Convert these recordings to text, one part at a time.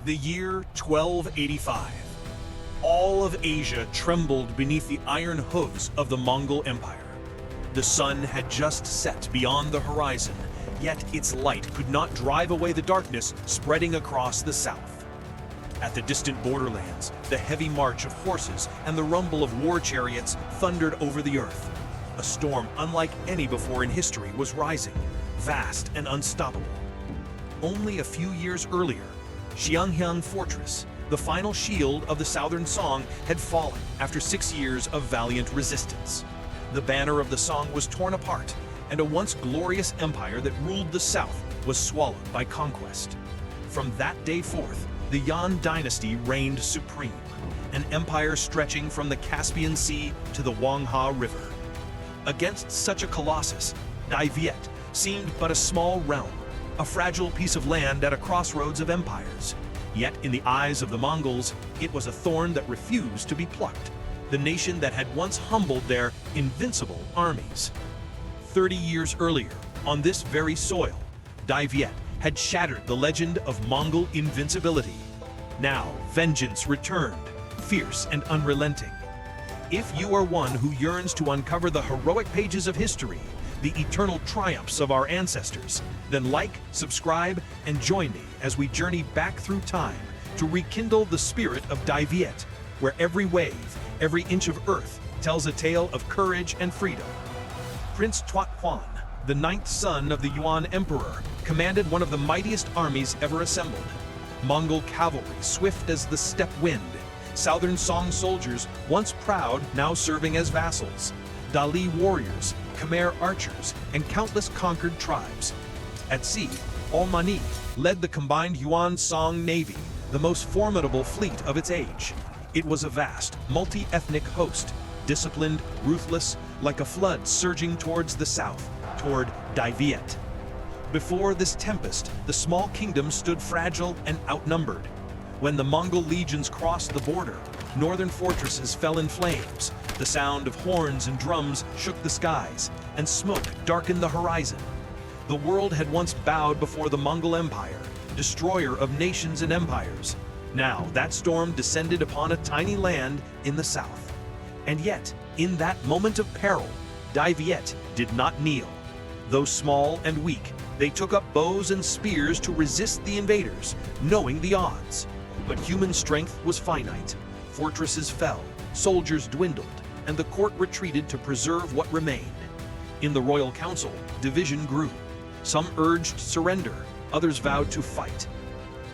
The year 1285. All of Asia trembled beneath the iron hooves of the Mongol Empire. The sun had just set beyond the horizon, yet its light could not drive away the darkness spreading across the south. At the distant borderlands, the heavy march of horses and the rumble of war chariots thundered over the earth. A storm unlike any before in history was rising, vast and unstoppable. Only a few years earlier, Xiangyang Fortress, the final shield of the Southern Song, had fallen after 6 years of valiant resistance. The banner of the Song was torn apart, and a once glorious empire that ruled the south was swallowed by conquest. From that day forth, the Yan dynasty reigned supreme, an empire stretching from the Caspian Sea to the Wangha River. Against such a colossus, Đại Việt seemed but a small realm, a fragile piece of land at a crossroads of empires. Yet in the eyes of the Mongols, it was a thorn that refused to be plucked, the nation that had once humbled their invincible armies. 30 years earlier, on this very soil, Đại Việt had shattered the legend of Mongol invincibility. Now, vengeance returned, fierce and unrelenting. If you are one who yearns to uncover the heroic pages of history, the eternal triumphs of our ancestors, then like, subscribe, and join me as we journey back through time to rekindle the spirit of Đại Việt, where every wave, every inch of earth tells a tale of courage and freedom. Prince Tuat Huan, the 9th son of the Yuan Emperor, commanded one of the mightiest armies ever assembled. Mongol cavalry, swift as the steppe wind, Southern Song soldiers, once proud, now serving as vassals, Dali warriors, Khmer archers, and countless conquered tribes. At sea, Almani led the combined Yuan Song navy, the most formidable fleet of its age. It was a vast, multi-ethnic host, disciplined, ruthless, like a flood surging towards the south, toward Đại Việt. Before this tempest, the small kingdom stood fragile and outnumbered. When the Mongol legions crossed the border, northern fortresses fell in flames. The sound of horns and drums shook the skies, and smoke darkened the horizon. The world had once bowed before the Mongol Empire, destroyer of nations and empires. Now that storm descended upon a tiny land in the south. And yet, in that moment of peril, Đại Việt did not kneel. Though small and weak, they took up bows and spears to resist the invaders, knowing the odds. But human strength was finite. Fortresses fell, soldiers dwindled, and the court retreated to preserve what remained. In the royal council, division grew. Some urged surrender, others vowed to fight.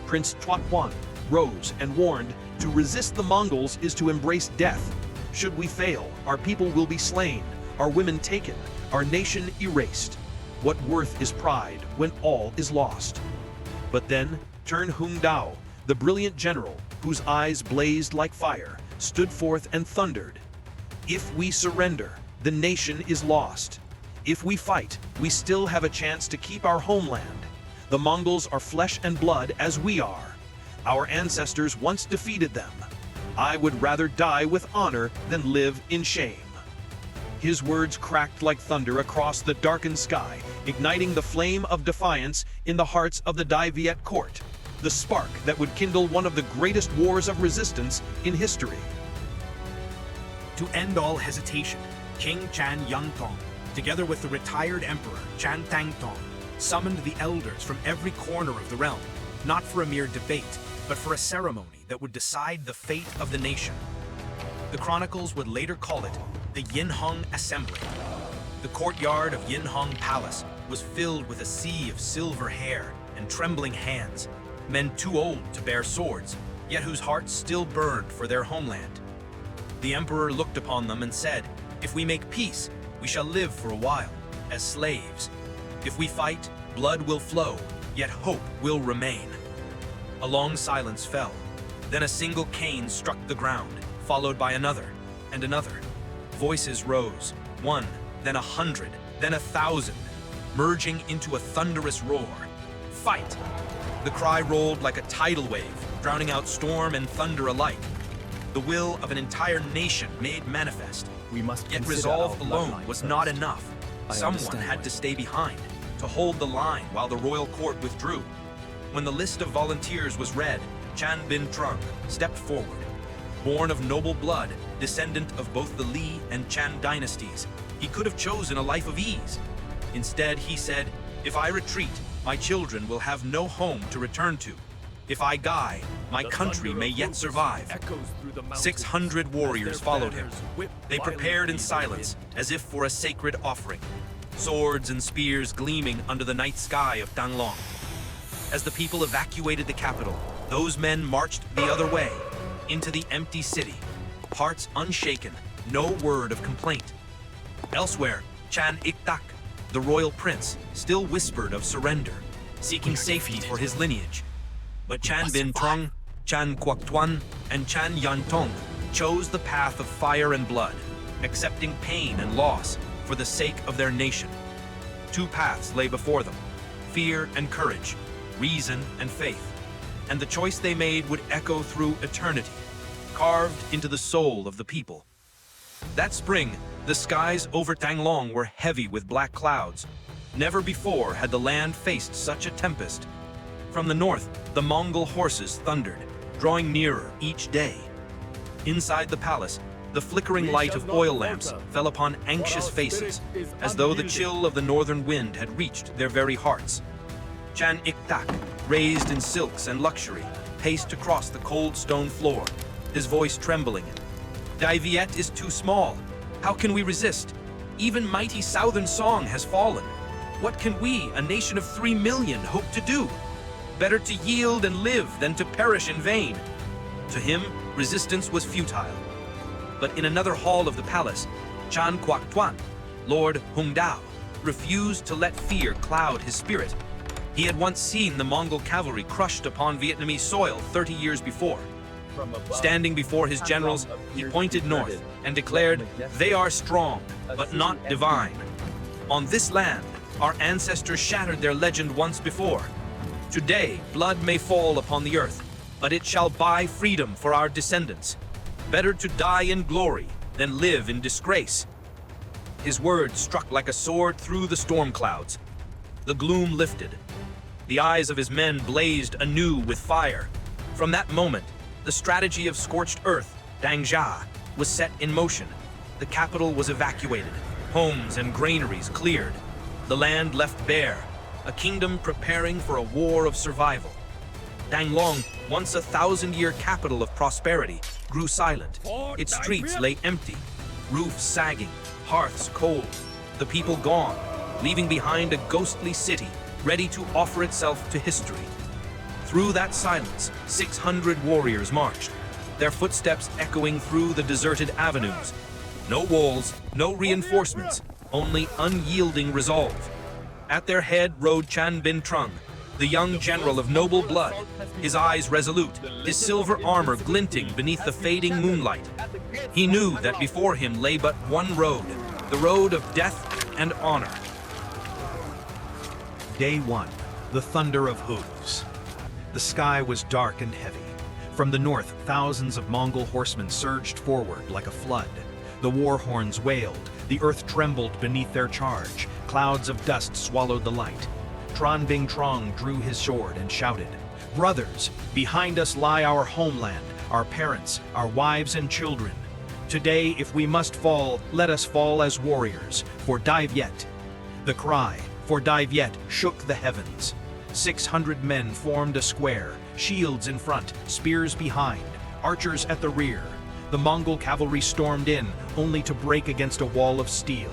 Prince Tuat Huan rose and warned, "To resist the Mongols is to embrace death. Should we fail, our people will be slain, our women taken, our nation erased. What worth is pride when all is lost?" But then, Turn Hung Dao, the brilliant general, whose eyes blazed like fire, stood forth and thundered, "If we surrender, the nation is lost. If we fight, we still have a chance to keep our homeland. The Mongols are flesh and blood as we are. Our ancestors once defeated them. I would rather die with honor than live in shame." His words cracked like thunder across the darkened sky, igniting the flame of defiance in the hearts of the Đại Việt court, the spark that would kindle one of the greatest wars of resistance in history. To end all hesitation, King Chan Yangtong, together with the retired emperor Chan Tangtong, summoned the elders from every corner of the realm, not for a mere debate, but for a ceremony that would decide the fate of the nation. The chronicles would later call it the Yinhong Assembly. The courtyard of Yinhong Palace was filled with a sea of silver hair and trembling hands, men too old to bear swords, yet whose hearts still burned for their homeland. The emperor looked upon them and said, "If we make peace, we shall live for a while, as slaves. If we fight, blood will flow, yet hope will remain." A long silence fell. Then a single cane struck the ground, followed by another and another. Voices rose, one, then 100, then 1,000, merging into a thunderous roar. "Fight!" The cry rolled like a tidal wave, drowning out storm and thunder alike. The will of an entire nation made manifest. We must Yet consider resolve our alone bloodline was first. not enough. I Someone understand had why. to stay behind, to hold the line while the royal court withdrew. When the list of volunteers was read, Chan Bin Trung stepped forward. Born of noble blood, descendant of both the Li and Chan dynasties, he could have chosen a life of ease. Instead, he said, "If I retreat, my children will have no home to return to. If I die, my country may yet survive." 600 warriors followed him. They prepared in silence, as if for a sacred offering, swords and spears gleaming under the night sky of Danglong. As the people evacuated the capital, those men marched the other way, into the empty city, hearts unshaken, no word of complaint. Elsewhere, Chan Ik-tak, the royal prince, still whispered of surrender, seeking safety for his lineage. But Chan Bin Trung, Chan Quoc Tuan, and Chan Yan Tong chose the path of fire and blood, accepting pain and loss for the sake of their nation. Two paths lay before them, fear and courage, reason and faith, and the choice they made would echo through eternity, carved into the soul of the people. That spring, the skies over Danglong were heavy with black clouds. Never before had the land faced such a tempest. From the north, the Mongol horses thundered, drawing nearer each day. Inside the palace, the flickering light of oil lamps fell upon anxious faces, as though the chill of the northern wind had reached their very hearts. Chan Ik-tak, raised in silks and luxury, paced across the cold stone floor, his voice trembling. "Đại Việt is too small. How can we resist? Even mighty Southern Song has fallen. What can we, a nation of 3 million, hope to do? Better to yield and live than to perish in vain." To him, resistance was futile. But in another hall of the palace, Chan Quoc Tuan, Lord Hung Dao, refused to let fear cloud his spirit. He had once seen the Mongol cavalry crushed upon Vietnamese soil 30 years before. Standing before his generals, he pointed north and declared, "They are strong, but not divine. On this land, our ancestors shattered their legend once before. Today, blood may fall upon the earth, but it shall buy freedom for our descendants. Better to die in glory than live in disgrace." His words struck like a sword through the storm clouds. The gloom lifted. The eyes of his men blazed anew with fire. From that moment, the strategy of scorched earth, Dang Jia, was set in motion. The capital was evacuated, homes and granaries cleared, the land left bare, a kingdom preparing for a war of survival. Danglong, once a 1,000-year capital of prosperity, grew silent. Its streets lay empty, roofs sagging, hearths cold, the people gone, leaving behind a ghostly city ready to offer itself to history. Through that silence, 600 warriors marched, their footsteps echoing through the deserted avenues. No walls, no reinforcements, only unyielding resolve. At their head rode Chan Bin Trung, the young general of noble blood, his eyes resolute, his silver armor glinting beneath the fading moonlight. He knew that before him lay but one road, the road of death and honor. Day 1, the thunder of hooves. The sky was dark and heavy. From the north, thousands of Mongol horsemen surged forward like a flood. The war horns wailed, the earth trembled beneath their charge, clouds of dust swallowed the light. Chan Bin Trung drew his sword and shouted, "Brothers, behind us lie our homeland, our parents, our wives and children. Today, if we must fall, let us fall as warriors, for Đại Việt." The cry, "for Đại Việt," shook the heavens. 600 men formed a square, shields in front, spears behind, archers at the rear. The Mongol cavalry stormed in, only to break against a wall of steel.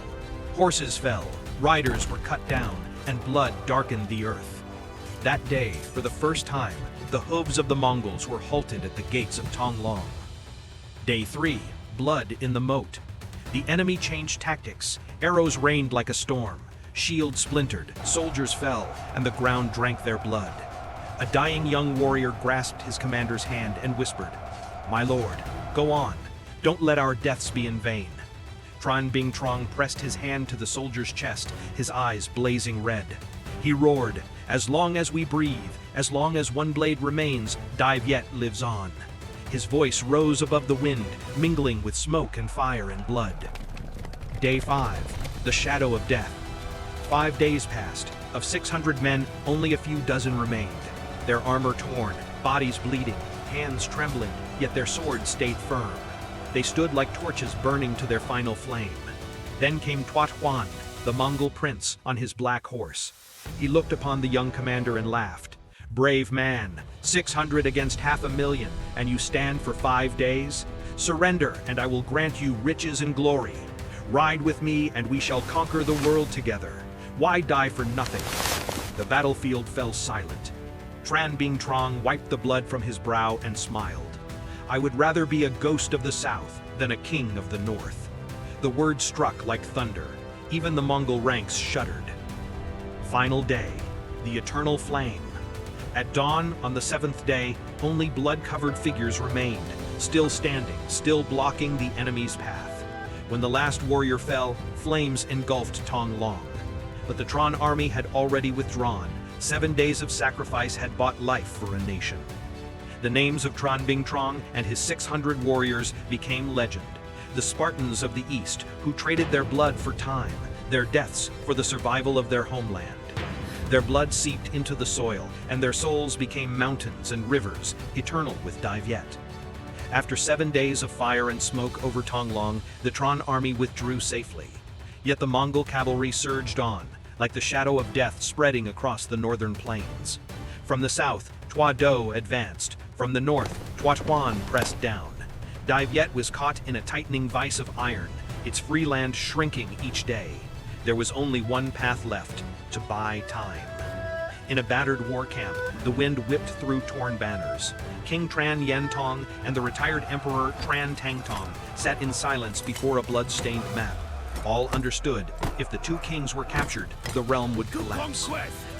Horses fell, riders were cut down, and blood darkened the earth. That day, for the first time, the hooves of the Mongols were halted at the gates of Danglong. Day 3, blood in the moat. The enemy changed tactics. Arrows rained like a storm. Shields splintered, soldiers fell, and the ground drank their blood. A dying young warrior grasped his commander's hand and whispered, "My lord, go on. Don't let our deaths be in vain." Chan Bin Trung pressed his hand to the soldier's chest, his eyes blazing red. He roared, "As long as we breathe, as long as one blade remains, Đại Việt lives on." His voice rose above the wind, mingling with smoke and fire and blood. Day 5, the shadow of death. 5 days passed. Of 600 men, only a few dozen remained, their armor torn, bodies bleeding, hands trembling, yet their swords stayed firm. They stood like torches burning to their final flame. Then came Tuat Huan, the Mongol prince, on his black horse. He looked upon the young commander and laughed. "Brave man, 600 against 500,000, and you stand for 5 days? Surrender, and I will grant you riches and glory. Ride with me, and we shall conquer the world together. Why die for nothing?" The battlefield fell silent. Tran Bing Trong wiped the blood from his brow and smiled. "I would rather be a ghost of the south than a king of the north." The word struck like thunder. Even the Mongol ranks shuddered. Final day, the eternal flame. At dawn on the 7th day, only blood-covered figures remained, still standing, still blocking the enemy's path. When the last warrior fell, flames engulfed Tong Long. But the Tron army had already withdrawn. 7 days of sacrifice had bought life for a nation. The names of Tran Bing Trong and his 600 warriors became legend. The Spartans of the East, who traded their blood for time, their deaths for the survival of their homeland. Their blood seeped into the soil, and their souls became mountains and rivers, eternal with Dai Viet. After 7 days of fire and smoke over Tonglong, the Tron army withdrew safely. Yet the Mongol cavalry surged on, like the shadow of death spreading across the northern plains. From the south, Tua Do advanced. From the north, Tuat Huan pressed down. Dai Viet was caught in a tightening vice of iron, its free land shrinking each day. There was only one path left, to buy time. In a battered war camp, the wind whipped through torn banners. King Tran Yen Tong and the retired Emperor Tran Tang Tong sat in silence before a blood-stained map. All understood, if the two kings were captured, the realm would collapse.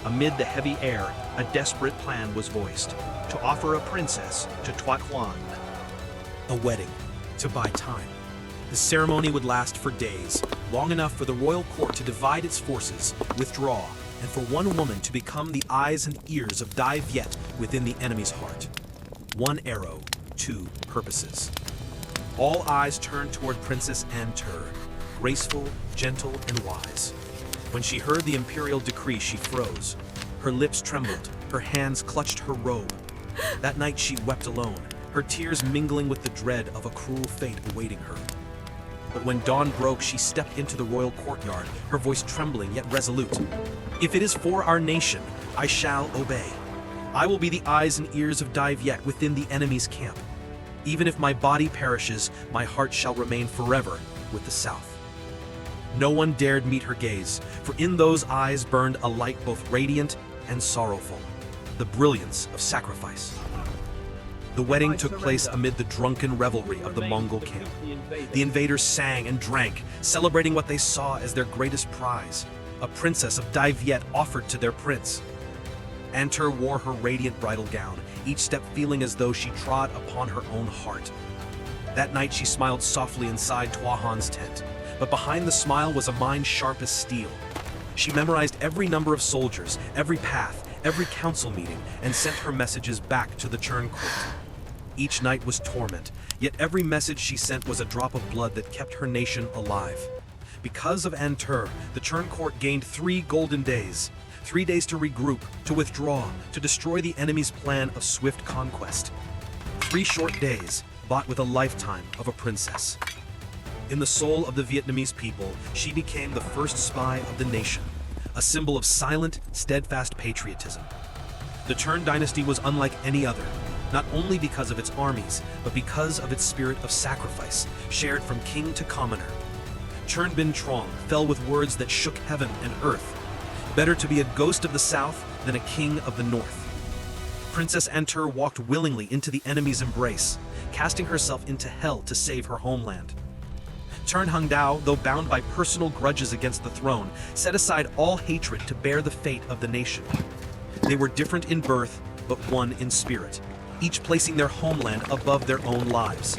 Amid the heavy air, a desperate plan was voiced, to offer a princess to Tuat Huan. A wedding, to buy time. The ceremony would last for days, long enough for the royal court to divide its forces, withdraw, and for one woman to become the eyes and ears of Dai Viet within the enemy's heart. One arrow, two purposes. All eyes turned toward Princess Antur, graceful, gentle, and wise. When she heard the imperial decree, she froze. Her lips trembled, her hands clutched her robe. That night she wept alone, her tears mingling with the dread of a cruel fate awaiting her. But when dawn broke, she stepped into the royal courtyard, her voice trembling yet resolute. "If it is for our nation, I shall obey. I will be the eyes and ears of Dai Viet within the enemy's camp. Even if my body perishes, my heart shall remain forever with the South." No one dared meet her gaze, for in those eyes burned a light both radiant and sorrowful, the brilliance of sacrifice. The wedding took place amid the drunken revelry of the Mongol camp. The invaders sang and drank, celebrating what they saw as their greatest prize, a princess of Dai Viet offered to their prince. Antur wore her radiant bridal gown, each step feeling as though she trod upon her own heart. That night she smiled softly inside Tua Han's tent, but behind the smile was a mind sharp as steel. She memorized every number of soldiers, every path, every council meeting, and sent her messages back to the Churn Court. Each night was torment, yet every message she sent was a drop of blood that kept her nation alive. Because of Antur, the Churn Court gained 3 golden days. 3 days to regroup, to withdraw, to destroy the enemy's plan of swift conquest. 3 short days, bought with a lifetime of a princess. In the soul of the Vietnamese people, she became the first spy of the nation, a symbol of silent, steadfast patriotism. The Churn dynasty was unlike any other, not only because of its armies, but because of its spirit of sacrifice, shared from king to commoner. Churn Bin Trong fell with words that shook heaven and earth. Better to be a ghost of the south than a king of the north. Princess Antur walked willingly into the enemy's embrace, casting herself into hell to save her homeland. Churn Hung Dao, though bound by personal grudges against the throne, set aside all hatred to bear the fate of the nation. They were different in birth, but one in spirit, each placing their homeland above their own lives.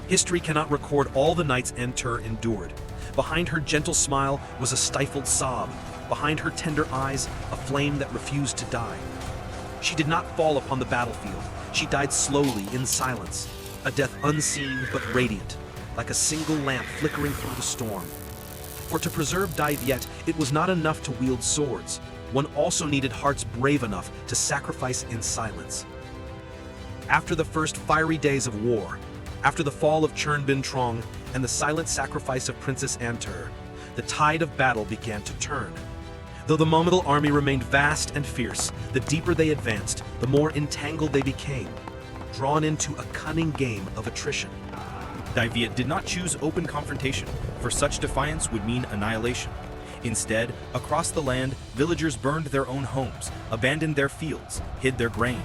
History cannot record all the nights Antur endured. Behind her gentle smile was a stifled sob. Behind her tender eyes, a flame that refused to die. She did not fall upon the battlefield. She died slowly in silence, a death unseen but radiant, like a single lamp flickering through the storm. For to preserve Dai Viet, it was not enough to wield swords. One also needed hearts brave enough to sacrifice in silence. After the first fiery days of war, after the fall of Chern Bin Trong and the silent sacrifice of Princess Antur, the tide of battle began to turn. Though the Mongol army remained vast and fierce, the deeper they advanced, the more entangled they became, drawn into a cunning game of attrition. Đại Việt did not choose open confrontation, for such defiance would mean annihilation. Instead, across the land, villagers burned their own homes, abandoned their fields, hid their grain.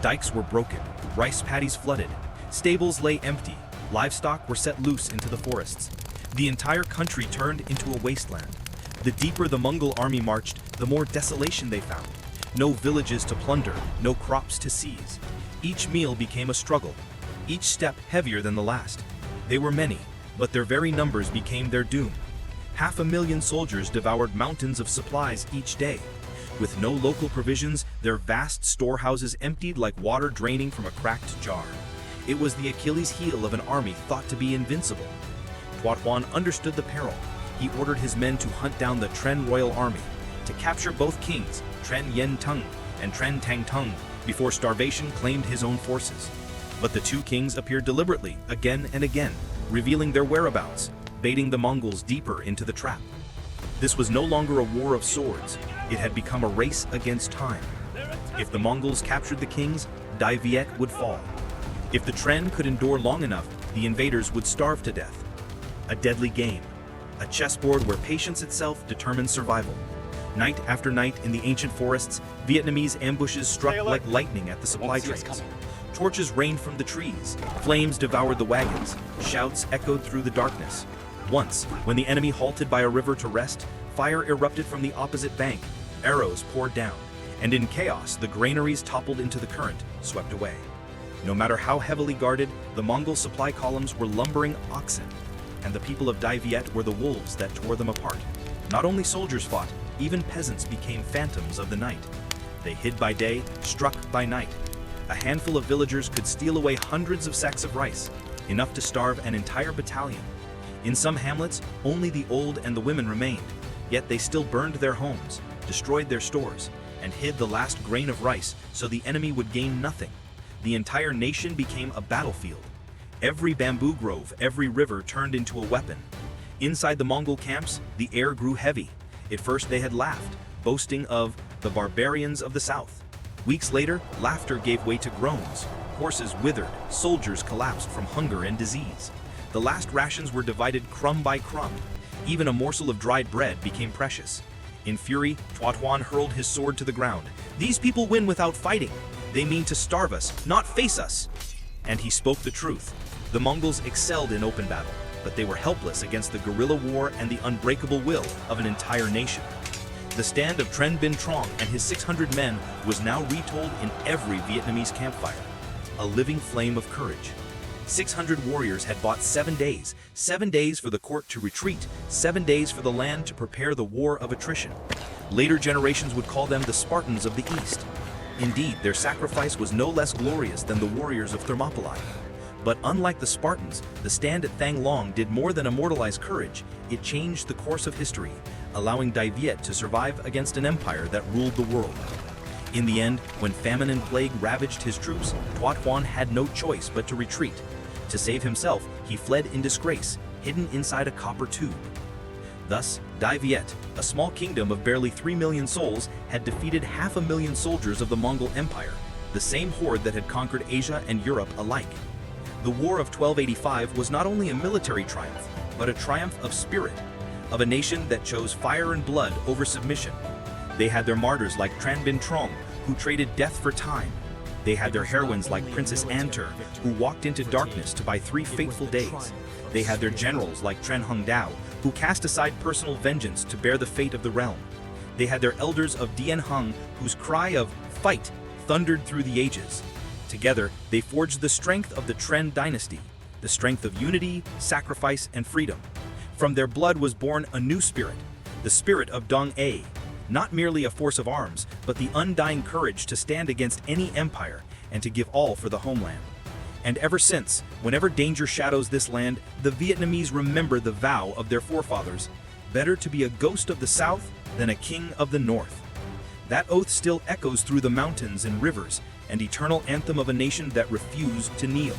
Dikes were broken, rice paddies flooded, stables lay empty, livestock were set loose into the forests. The entire country turned into a wasteland. The deeper the Mongol army marched, the more desolation they found. No villages to plunder, no crops to seize. Each meal became a struggle, each step heavier than the last. They were many, but their very numbers became their doom. 500,000 soldiers devoured mountains of supplies each day. With no local provisions, their vast storehouses emptied like water draining from a cracked jar. It was the Achilles heel of an army thought to be invincible. Tuat Huan understood the peril. He ordered his men to hunt down the Tren royal army, to capture both kings, Tren Yen Tung and Tren Tang Tung, before starvation claimed his own forces. But the two kings appeared deliberately, again and again, revealing their whereabouts, baiting the Mongols deeper into the trap. This was no longer a war of swords. It had become a race against time. If the Mongols captured the kings, Đại Việt would fall. If the Tren could endure long enough, the invaders would starve to death. A deadly game, a chessboard where patience itself determined survival. Night after night in the ancient forests, Vietnamese ambushes struck like lightning at the supply trains. Torches rained from the trees, flames devoured the wagons, shouts echoed through the darkness. Once, when the enemy halted by a river to rest, fire erupted from the opposite bank, arrows poured down, and in chaos the granaries toppled into the current, swept away. No matter how heavily guarded, the Mongol supply columns were lumbering oxen, and the people of Đại Việt were the wolves that tore them apart. Not only soldiers fought, even peasants became phantoms of the night. They hid by day, struck by night. A handful of villagers could steal away hundreds of sacks of rice, enough to starve an entire battalion. In some hamlets, only the old and the women remained, yet they still burned their homes, destroyed their stores, and hid the last grain of rice so the enemy would gain nothing. The entire nation became a battlefield. Every bamboo grove, every river turned into a weapon. Inside the Mongol camps, the air grew heavy. At first they had laughed, boasting of the barbarians of the south. Weeks later, laughter gave way to groans. Horses withered, soldiers collapsed from hunger and disease. The last rations were divided crumb by crumb. Even a morsel of dried bread became precious. In fury, Tuat Huan hurled his sword to the ground. "These people win without fighting. They mean to starve us, not face us." And he spoke the truth. The Mongols excelled in open battle, but they were helpless against the guerrilla war and the unbreakable will of an entire nation. The stand of Tren Bin Trong and his 600 men was now retold in every Vietnamese campfire, a living flame of courage. 600 warriors had bought 7 days, 7 days for the court to retreat, 7 days for the land to prepare the war of attrition. Later generations would call them the Spartans of the East. Indeed, their sacrifice was no less glorious than the warriors of Thermopylae. But unlike the Spartans, the stand at Thang Long did more than immortalize courage. It changed the course of history, allowing Đại Việt to survive against an empire that ruled the world. In the end, when famine and plague ravaged his troops, Tuat Huan had no choice but to retreat. To save himself, he fled in disgrace, hidden inside a copper tube. Thus, Đại Việt, a small kingdom of barely 3 million souls, had defeated 500,000 soldiers of the Mongol Empire, the same horde that had conquered Asia and Europe alike. The War of 1285 was not only a military triumph, but a triumph of spirit, of a nation that chose fire and blood over submission. They had their martyrs like Tren Bin Trong, who traded death for time. They had their heroines like Princess Antur, who walked into darkness to buy 3 fateful days. They had their generals like Tren Hung Dao, who cast aside personal vengeance to bear the fate of the realm. They had their elders of Dien Hung, whose cry of "fight" thundered through the ages. Together, they forged the strength of the Tren dynasty, the strength of unity, sacrifice, and freedom. From their blood was born a new spirit, the spirit of Dong A, not merely a force of arms, but the undying courage to stand against any empire and to give all for the homeland. And ever since, whenever danger shadows this land, the Vietnamese remember the vow of their forefathers: better to be a ghost of the south than a king of the north. That oath still echoes through the mountains and rivers, and eternal anthem of a nation that refused to kneel.